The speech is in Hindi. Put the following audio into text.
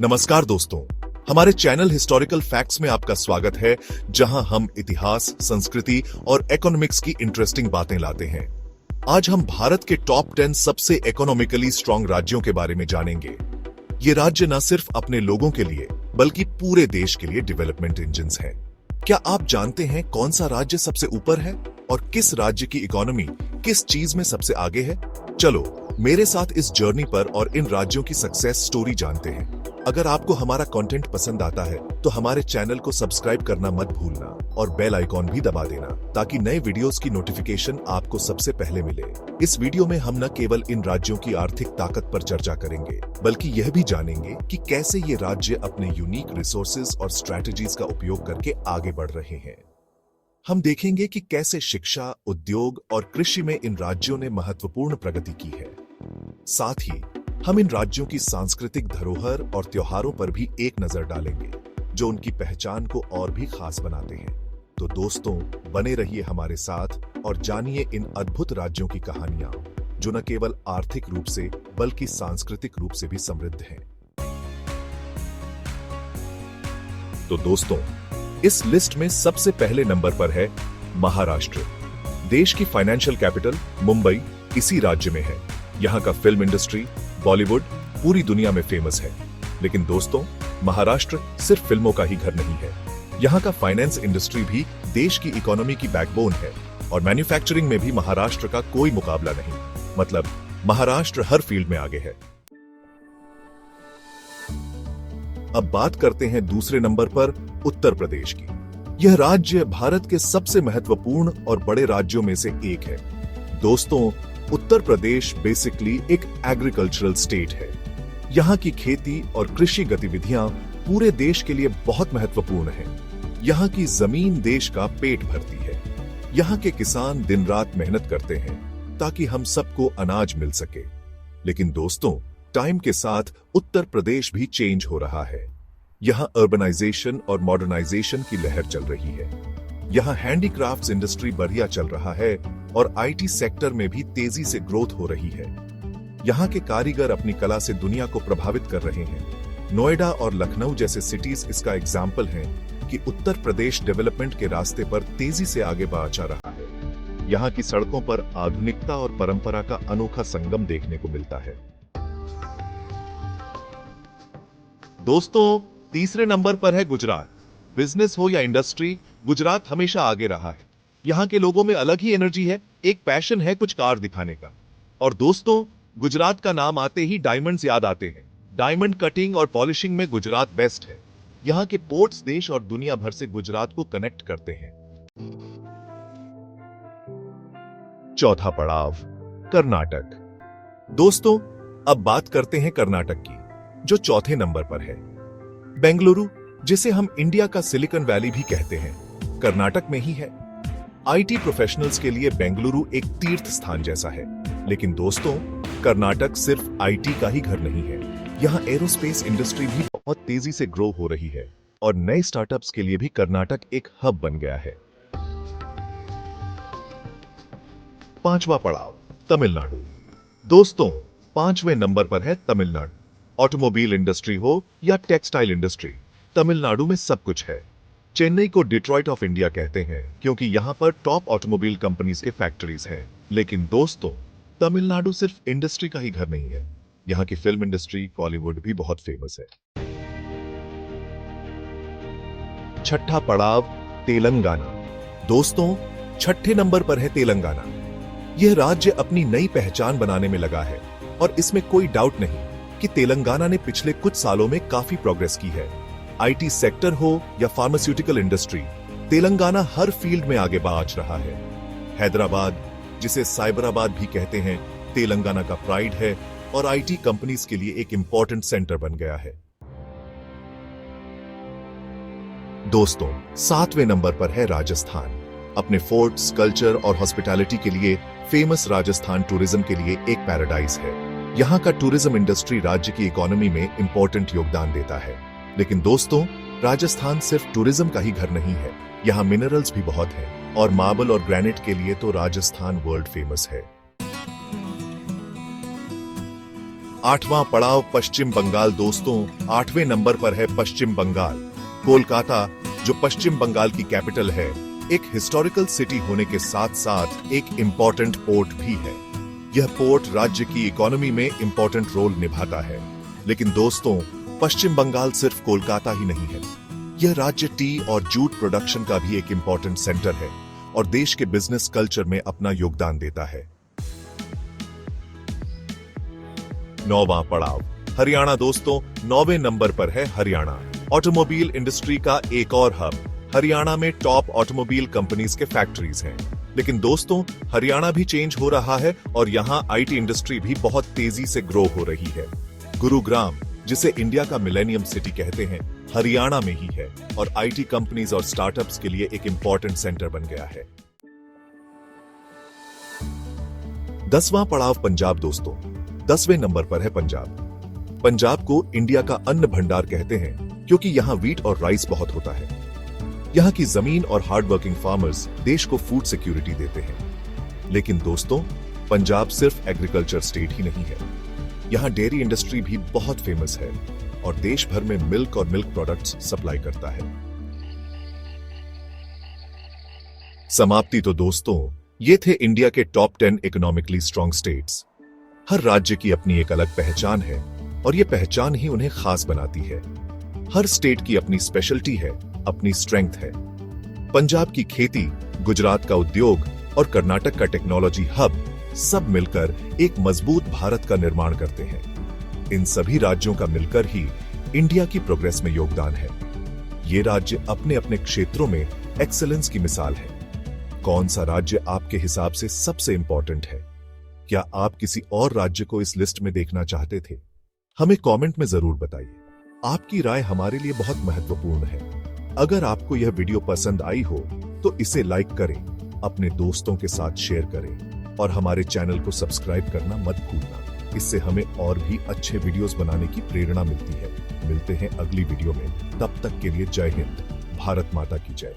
नमस्कार दोस्तों, हमारे चैनल हिस्टोरिकल फैक्ट्स में आपका स्वागत है, जहां हम इतिहास, संस्कृति और इकोनॉमिक्स की इंटरेस्टिंग बातें लाते हैं। आज हम भारत के टॉप 10 सबसे इकोनॉमिकली स्ट्रांग राज्यों के बारे में जानेंगे। ये राज्य न सिर्फ अपने लोगों के लिए बल्कि पूरे देश के लिए डेवलपमेंट इंजिन्स हैं। क्या आप जानते हैं कौन सा राज्य सबसे ऊपर है और किस राज्य की इकोनॉमी किस चीज में सबसे आगे है? चलो मेरे साथ इस जर्नी पर और इन राज्यों की सक्सेस स्टोरी जानते हैं। अगर आपको हमारा कंटेंट पसंद आता है तो हमारे चैनल को सब्सक्राइब करना मत भूलना और बेल आइकॉन भी दबा देना ताकि नए वीडियोस की नोटिफिकेशन आपको सबसे पहले मिले। इस वीडियो में हम न केवल इन राज्यों की आर्थिक ताकत पर चर्चा करेंगे बल्कि यह भी जानेंगे कि कैसे ये राज्य अपने यूनिक रिसोर्सेज और स्ट्रैटेजीज का उपयोग करके आगे बढ़ रहे हैं। हम देखेंगे कि कैसे शिक्षा, उद्योग और कृषि में इन राज्यों ने महत्वपूर्ण प्रगति की है। साथ ही हम इन राज्यों की सांस्कृतिक धरोहर और त्योहारों पर भी एक नजर डालेंगे जो उनकी पहचान को और भी खास बनाते हैं। तो दोस्तों, बने रहिए हमारे साथ और जानिए इन अद्भुत राज्यों की कहानियां जो न केवल आर्थिक रूप से बल्कि सांस्कृतिक रूप से भी समृद्ध हैं। तो दोस्तों, इस लिस्ट में सबसे पहले नंबर पर है महाराष्ट्र। देश की फाइनेंशियल कैपिटल मुंबई इसी राज्य में है। यहाँ का फिल्म इंडस्ट्री, बॉलीवुड पूरी दुनिया में फेमस है। लेकिन दोस्तों, महाराष्ट्र सिर्फ फिल्मों का ही घर नहीं है। यहाँ का फाइनेंस इंडस्ट्री भी देश की इकोनॉमी की बैकबोन है और मैन्युफैक्चरिंग में भी महाराष्ट्र का कोई मुकाबला नहीं। मतलब महाराष्ट्र हर फील्ड में आगे है। अब बात करते हैं दूसरे नंबर पर उत्तर प्रदेश की। यह राज्य भारत के सबसे महत्वपूर्ण और बड़े राज्यों में से एक है। दोस्तों, उत्तर प्रदेश बेसिकली एक एग्रीकल्चरल स्टेट है। यहाँ की खेती और कृषि गतिविधियां पूरे देश के लिए बहुत महत्वपूर्ण हैं। यहाँ की जमीन देश का पेट भरती है। यहाँ के किसान दिन रात मेहनत करते हैं ताकि हम सबको अनाज मिल सके। लेकिन दोस्तों, टाइम के साथ उत्तर प्रदेश भी चेंज हो रहा है। यहाँ अर्बनाइजेशन और मॉडर्नाइजेशन की लहर चल रही है। यहाँ हैंडीक्राफ्ट्स इंडस्ट्री बढ़िया चल रहा है और आईटी सेक्टर में भी तेजी से ग्रोथ हो रही है। यहाँ के कारीगर अपनी कला से दुनिया को प्रभावित कर रहे हैं। नोएडा और लखनऊ जैसे सिटीज इसका एग्जाम्पल हैं कि उत्तर प्रदेश डेवलपमेंट के रास्ते पर तेजी से आगे बढ़ जा रहा है। यहाँ की सड़कों पर आधुनिकता और परंपरा का अनोखा संगम देखने को मिलता है। दोस्तों, तीसरे नंबर पर है गुजरात। बिजनेस हो या इंडस्ट्री, गुजरात हमेशा आगे रहा है। यहाँ के लोगों में अलग ही एनर्जी है, एक पैशन है कुछ कार दिखाने का। और दोस्तों, गुजरात का नाम आते ही डायमंड्स याद आते हैं। डायमंड कटिंग और पॉलिशिंग में गुजरात बेस्ट है। यहाँ के पोर्ट्स देश और दुनिया भर से गुजरात को कनेक्ट करते हैं। चौथा पड़ाव कर्नाटक। दोस्तों, अब बात करते हैं कर्नाटक की, जो चौथे नंबर पर है। बेंगलुरु, जिसे हम इंडिया का सिलिकॉन वैली भी कहते हैं, कर्नाटक में ही है। आईटी प्रोफेशनल्स के लिए बेंगलुरु एक तीर्थ स्थान जैसा है। लेकिन दोस्तों, कर्नाटक सिर्फ आईटी का ही घर नहीं है। यहाँ एरोस्पेस इंडस्ट्री भी बहुत तेजी से ग्रो हो रही है और नए स्टार्टअप्स के लिए भी कर्नाटक एक हब बन गया है। पांचवा पड़ाव तमिलनाडु। दोस्तों, पांचवें नंबर पर है तमिलनाडु। ऑटोमोबाइल इंडस्ट्री हो या टेक्सटाइल इंडस्ट्री, तमिलनाडु में सब कुछ है। चेन्नई को डिट्रॉइट ऑफ इंडिया कहते हैं क्योंकि यहाँ पर टॉप ऑटोमोबाइल कंपनीज के फैक्ट्रीज हैं। लेकिन दोस्तों, तमिलनाडु सिर्फ इंडस्ट्री का ही घर नहीं है। यहाँ की फिल्म इंडस्ट्री, बॉलीवुड भी बहुत फेमस है। छठा पड़ाव तेलंगाना। दोस्तों, छठे नंबर पर है तेलंगाना। यह राज्य अपनी नई पहचान बनाने में लगा है और इसमें कोई डाउट नहीं कि तेलंगाना ने पिछले कुछ सालों में काफी प्रोग्रेस की है। आईटी सेक्टर हो या फार्मास्यूटिकल इंडस्ट्री, तेलंगाना हर फील्ड में आगे बढ़ रहा है। हैदराबाद, जिसे साइबराबाद भी कहते हैं, तेलंगाना का प्राइड है और आईटी कंपनीज के लिए एक इंपॉर्टेंट सेंटर बन गया है। दोस्तों, सातवें नंबर पर है राजस्थान। अपने फोर्ट्स, कल्चर और हॉस्पिटैलिटी के लिए फेमस राजस्थान टूरिज्म के लिए एक पैराडाइज है। यहाँ का टूरिज्म इंडस्ट्री राज्य की इकोनॉमी में इंपॉर्टेंट योगदान देता है। लेकिन दोस्तों, राजस्थान सिर्फ टूरिज्म का ही घर नहीं है। यहाँ मिनरल्स भी बहुत हैं और मार्बल और ग्रेनाइट के लिए तो राजस्थान वर्ल्ड फेमस है। 8वां पड़ाव पश्चिम बंगाल। दोस्तों, 8वें नंबर पर है पश्चिम बंगाल। कोलकाता, जो पश्चिम बंगाल की कैपिटल है, एक हिस्टोरिकल सिटी होने के साथ साथ एक इंपॉर्टेंट पोर्ट भी है। यह पोर्ट राज्य की इकोनॉमी में इंपॉर्टेंट रोल निभाता है। लेकिन दोस्तों, पश्चिम बंगाल सिर्फ कोलकाता ही नहीं है। यह राज्य टी और जूट प्रोडक्शन का भी एक इंपॉर्टेंट सेंटर है और देश के बिजनेस कल्चर में अपना योगदान देता है। 9वां पड़ाव हरियाणा। दोस्तों, 9वें नंबर पर है हरियाणा, ऑटोमोबाइल इंडस्ट्री का एक और हब। हरियाणा में टॉप ऑटोमोबाइल कंपनीज के फैक्ट्रीज हैं। लेकिन दोस्तों, हरियाणा भी चेंज हो रहा है और यहाँ आईटी इंडस्ट्री भी बहुत तेजी से ग्रो हो रही है। गुरुग्राम, जिसे इंडिया का मिलेनियम सिटी कहते हैं, हरियाणा में ही है और आईटी कंपनीज और स्टार्टअप्स के लिए एक इंपॉर्टेंट सेंटर बन गया है। 10वां पड़ाव पंजाब। दोस्तों, 10वें नंबर पर है पंजाब। पंजाब को इंडिया का अन्न भंडार कहते हैं क्योंकि यहाँ वीट और राइस बहुत होता है। यहाँ की जमीन और हार्डवर्किंग फार्मर्स देश को फूड सिक्योरिटी देते हैं। लेकिन दोस्तों, पंजाब सिर्फ एग्रीकल्चर स्टेट ही नहीं है। यहाँ डेयरी इंडस्ट्री भी बहुत फेमस है और देश भर में मिल्क और मिल्क प्रोडक्ट्स सप्लाई करता है। समाप्ति। तो दोस्तों, ये थे इंडिया के टॉप 10 इकोनॉमिकली स्ट्रॉन्ग स्टेट्स। हर राज्य की अपनी एक अलग पहचान है और ये पहचान ही उन्हें खास बनाती है। हर स्टेट की अपनी स्पेशलिटी है, अपनी स्ट्रेंथ है। पंजाब की खेती, गुजरात का उद्योग और कर्नाटक का टेक्नोलॉजी हब सब मिलकर एक मजबूत भारत का निर्माण करते हैं। इन सभी राज्यों का मिलकर ही इंडिया की प्रोग्रेस में योगदान है। ये राज्य अपने अपने क्षेत्रों में एक्सेलेंस की मिसाल है। कौन सा राज्य आपके हिसाब से सबसे इंपॉर्टेंट है? क्या आप किसी और राज्य को इस लिस्ट में देखना चाहते थे? हमें कमेंट में जरूर बताइए। आपकी राय हमारे लिए बहुत महत्वपूर्ण है। अगर आपको यह वीडियो पसंद आई हो तो इसे लाइक करें, अपने दोस्तों के साथ शेयर करें और हमारे चैनल को सब्सक्राइब करना मत भूलना। इससे हमें और भी अच्छे वीडियोस बनाने की प्रेरणा मिलती है। मिलते हैं अगली वीडियो में। तब तक के लिए जय हिंद, भारत माता की जय।